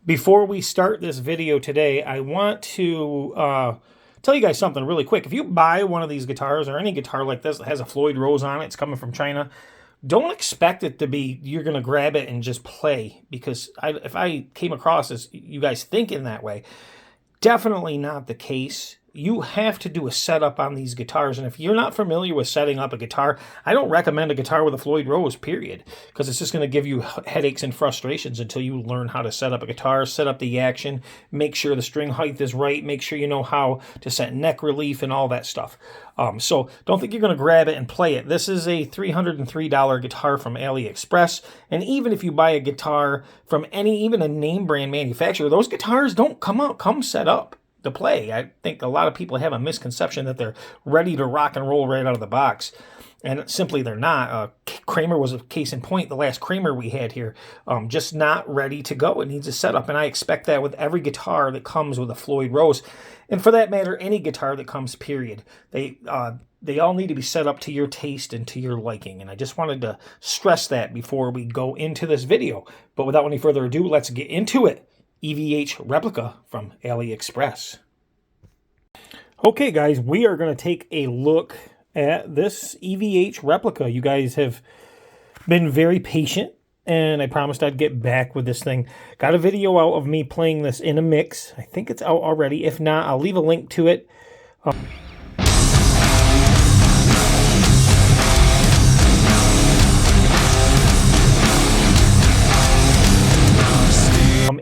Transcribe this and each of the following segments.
Before we start this video today, I want to tell you guys something really quick. If you buy one of these guitars or any guitar like this that has a Floyd Rose on it, it's coming from China, don't expect it to be, you're going to grab it and just play. Because if I came across as you guys thinking that way, definitely not the case. You have to do a setup on these guitars, and if you're not familiar with setting up a guitar, I don't recommend a guitar with a Floyd Rose, period, because it's just going to give you headaches and frustrations until you learn how to set up a guitar, set up the action, make sure the string height is right, make sure you know how to set neck relief and all that stuff. So don't think you're going to grab it and play it. This is a $303 guitar from AliExpress, and even if you buy a guitar from even a name brand manufacturer, those guitars don't come set up to play. I think a lot of people have a misconception that they're ready to rock and roll right out of the box, and simply they're not. Kramer was a case in point. The last Kramer we had here, just not ready to go. It needs a setup, and I expect that with every guitar that comes with a Floyd Rose, and for that matter, any guitar that comes, period. They all need to be set up to your taste and to your liking, and I just wanted to stress that before we go into this video. But without any further ado, let's get into it. EVH Replica from AliExpress. Okay, guys, we are going to take a look at this EVH Replica. You guys have been very patient, and I promised I'd get back with this thing. Got a video out of me playing this in a mix. I think it's out already. If not, I'll leave a link to it.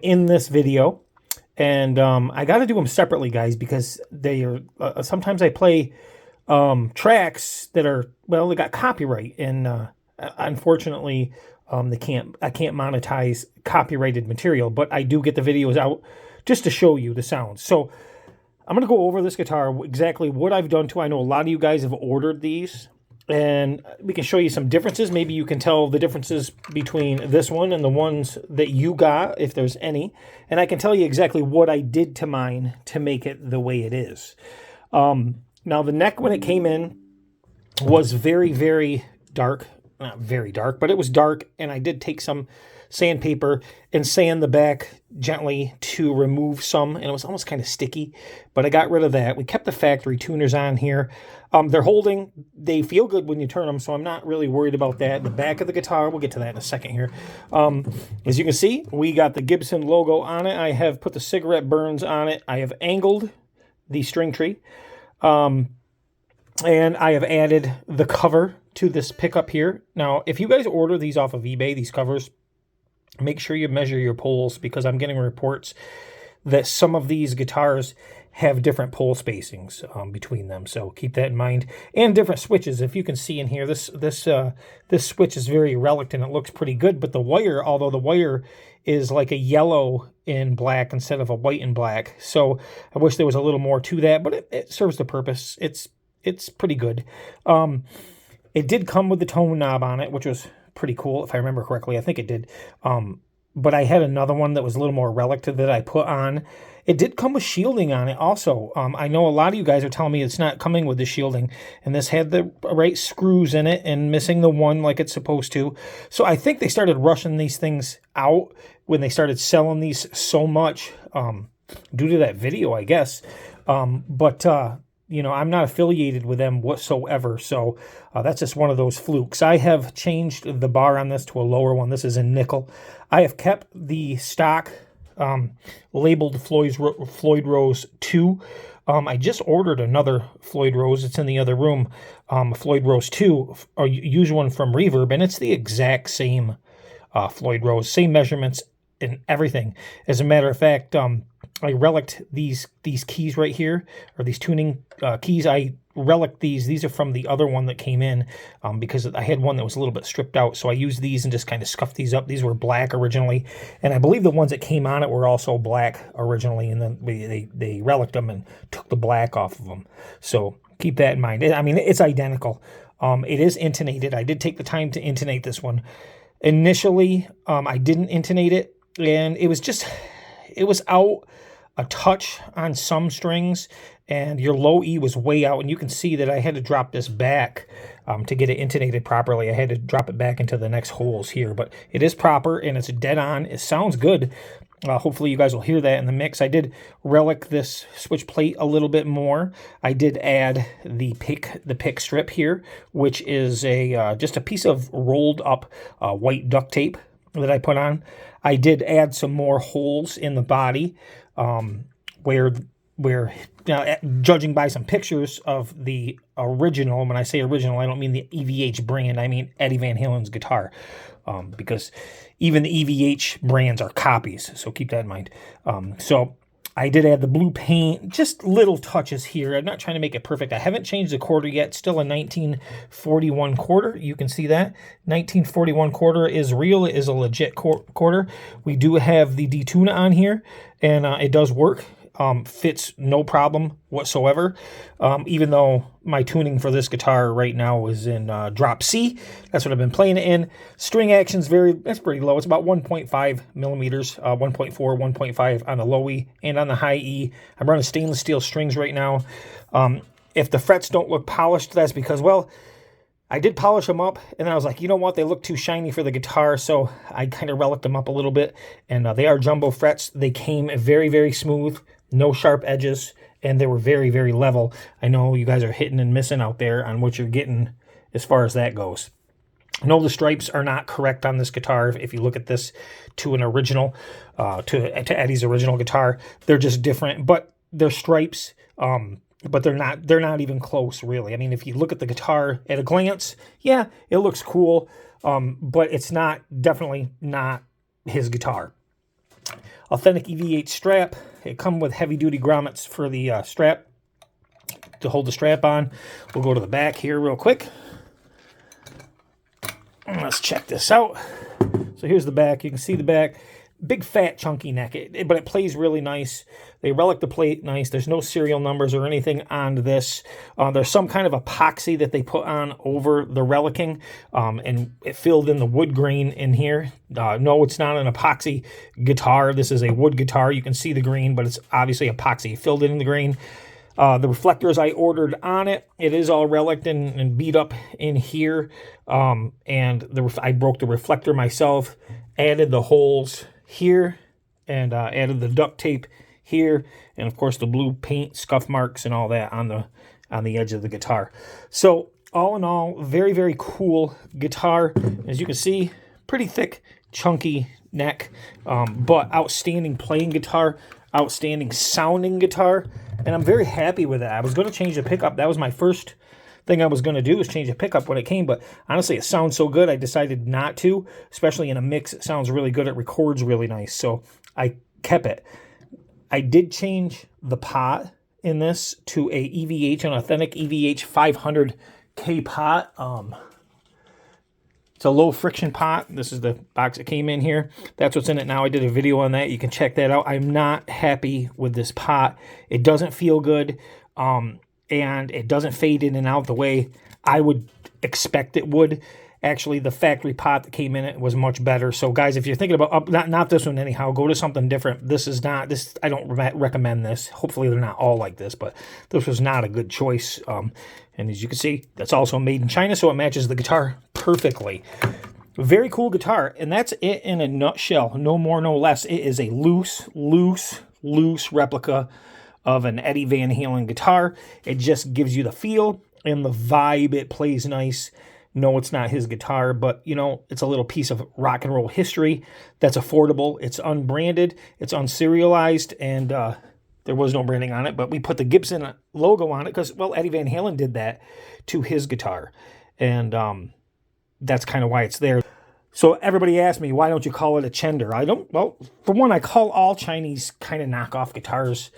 In this video, and I got to do them separately, guys, because they are sometimes I play tracks that are, well, they got copyright, and unfortunately I can't monetize copyrighted material, but I do get the videos out just to show you the sounds. So I'm going to go over this guitar, exactly what I've done to. I know a lot of you guys have ordered these, and we can show you some differences. Maybe you can tell the differences between this one and the ones that you got, if there's any. And I can tell you exactly what I did to mine to make it the way it is. Now, the neck, when it came in, was very, very dark. Not very dark, but it was dark. And I did take some sandpaper and sand the back gently to remove some, and it was almost kind of sticky, but I got rid of that. We kept the factory tuners on here. They're holding. They feel good when you turn them, so I'm not really worried about that. The back of the guitar, we'll get to that in a second here. As you can see, we got the Gibson logo on it. I have put the cigarette burns on it. I have angled the string tree, and I have added the cover to this pickup here. Now, if you guys order these off of eBay, these covers, make sure you measure your poles, because I'm getting reports that some of these guitars have different pole spacings between them. So keep that in mind. And different switches. If you can see in here, this switch is very relict and it looks pretty good. But the wire, although the wire is like a yellow in black instead of a white and black. So I wish there was a little more to that, but it serves the purpose. It's pretty good. It did come with the tone knob on it, which was pretty cool, if I remember correctly. I think it did. But I had another one that was a little more relic that I put on. It did come with shielding on it also. I know a lot of you guys are telling me it's not coming with the shielding, and this had the right screws in it and missing the one like it's supposed to. So I think they started rushing these things out when they started selling these so much due to that video, I guess. You know, I'm not affiliated with them whatsoever, so that's just one of those flukes. I have changed the bar on this to a lower one. This is in nickel. I have kept the stock labeled Floyd Rose 2. I just ordered another Floyd Rose. It's in the other room. Floyd Rose 2, a used one from Reverb, and it's the exact same Floyd Rose, same measurements and everything. As a matter of fact, I relicked these keys right here, or these tuning keys. I relicked these. These are from the other one that came in because I had one that was a little bit stripped out. So I used these and just kind of scuffed these up. These were black originally, and I believe the ones that came on it were also black originally, and then they relicked them and took the black off of them. So keep that in mind. I mean, it's identical. It is intonated. I did take the time to intonate this one. Initially, I didn't intonate it, and it was out a touch on some strings, and your low E was way out, and you can see that I had to drop this back to get it intonated properly. I had to drop it back into the next holes here, but it is proper, and it's dead on. It sounds good. Hopefully you guys will hear that in the mix. I did relic this switch plate a little bit more. I did add the pick strip here, which is just a piece of rolled up white duct tape that I put on. I did add some more holes in the body where judging by some pictures of the original, when I say original, I don't mean the EVH brand, I mean Eddie Van Halen's guitar, because even the EVH brands are copies, so keep that in mind. So I did add the blue paint, just little touches here. I'm not trying to make it perfect. I haven't changed the quarter yet. Still a 1941 quarter. You can see that. 1941 quarter is real. It is a legit quarter. We do have the detuna on here, and it does work. Fits no problem whatsoever, even though my tuning for this guitar right now is in drop C. That's what I've been playing it in. String action's that's pretty low. It's about 1.5 millimeters, 1.4, 1.5 on the low E, and on the high E, I'm running stainless steel strings right now. If the frets don't look polished, that's because, well, I did polish them up, and then I was like, you know what, they look too shiny for the guitar, so I kind of reliced them up a little bit, and they are jumbo frets. They came very, very smooth, no sharp edges, and they were very, very level. I know you guys are hitting and missing out there on what you're getting as far as that goes. No, the stripes are not correct on this guitar. If you look at this to an original, to Eddie's original guitar, they're just different, but they're stripes, but they're not even close, really. I mean, if you look at the guitar at a glance, yeah, it looks cool, but it's definitely not his guitar. Authentic EVH strap. It comes with heavy-duty grommets for the strap, to hold the strap on. We'll go to the back here real quick. Let's check this out. So here's the back. You can see the back. Big, fat, chunky neck, but it plays really nice. They relic the plate nice. There's no serial numbers or anything on this. There's some kind of epoxy that they put on over the relicking, and it filled in the wood grain in here. No, it's not an epoxy guitar. This is a wood guitar. You can see the grain, but it's obviously epoxy. Filled in the grain. The reflectors I ordered on it, it is all reliced and beat up in here. And I broke the reflector myself, added the holes here, and added the duct tape here, and of course the blue paint scuff marks and all that on the edge of the guitar. So all in all, very, very cool guitar. As you can see, pretty thick, chunky neck, but outstanding playing guitar, outstanding sounding guitar, and I'm very happy with that. I was going to change the pickup. That was my first thing I was going to do, was change the pickup when it came, but honestly, it sounds so good, I decided not to, especially in a mix. It sounds really good. It records really nice, so I kept it. I did change the pot in this to a EVH, an authentic EVH 500K pot. It's a low friction pot. This is the box that came in here. That's what's in it now. I did a video on that. You can check that out. I'm not happy with this pot. It doesn't feel good. And it doesn't fade in and out the way I would expect it would. Actually, the factory pot that came in it was much better. So, guys, if you're thinking about not this one anyhow, go to something different. This is not this. I don't recommend this. Hopefully, they're not all like this, but this was not a good choice. And as you can see, that's also made in China, so it matches the guitar perfectly. Very cool guitar, and that's it in a nutshell. No more, no less. It is a loose replica of an Eddie Van Halen guitar. It just gives you the feel and the vibe. It plays nice. No, it's not his guitar, but, you know, it's a little piece of rock and roll history that's affordable. It's unbranded. It's unserialized, and there was no branding on it, but we put the Gibson logo on it because, well, Eddie Van Halen did that to his guitar, and that's kind of why it's there. So everybody asked me, why don't you call it a Chender? Well, for one, I call all Chinese kind of knockoff guitars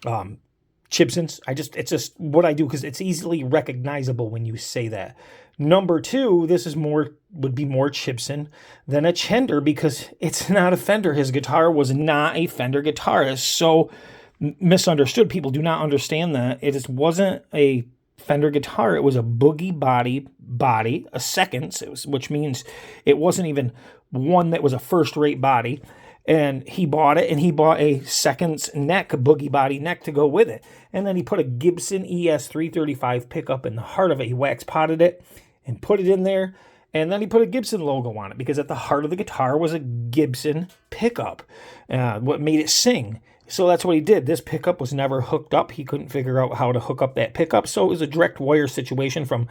Chibsons. It's just what I do because it's easily recognizable when you say that. Number two, this would be more Chibson than a Chender because it's not a Fender. His guitar was not a Fender guitar. It's so misunderstood. People do not understand that. It just wasn't a Fender guitar. It was a boogie body, a seconds, which means it wasn't even one that was a first-rate body. And he bought it, and he bought a seconds neck, a boogie body neck to go with it. And then he put a Gibson ES 335 pickup in the heart of it. He wax potted it and put it in there. And then he put a Gibson logo on it because at the heart of the guitar was a Gibson pickup, what made it sing. So that's what he did. This pickup was never hooked up. He couldn't figure out how to hook up that pickup. So it was a direct wire situation from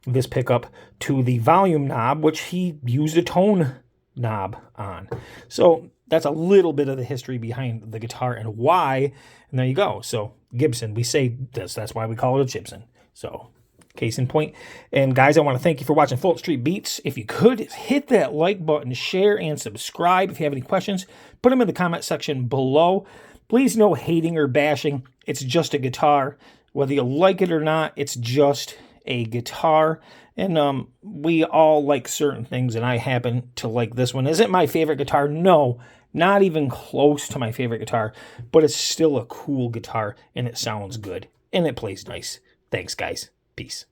this pickup to the volume knob, which he used a tone knob on. So that's a little bit of the history behind the guitar and why. And there you go. So Gibson, we say this. That's why we call it a Chibson. So case in point. And guys, I want to thank you for watching Fulton Street Beats. If you could, hit that like button, share, and subscribe. If you have any questions, put them in the comment section below. Please no hating or bashing. It's just a guitar. Whether you like it or not, it's just a guitar. And we all like certain things, and I happen to like this one. Is it my favorite guitar? No, not even close to my favorite guitar, but it's still a cool guitar, and it sounds good, and it plays nice. Thanks, guys. Peace.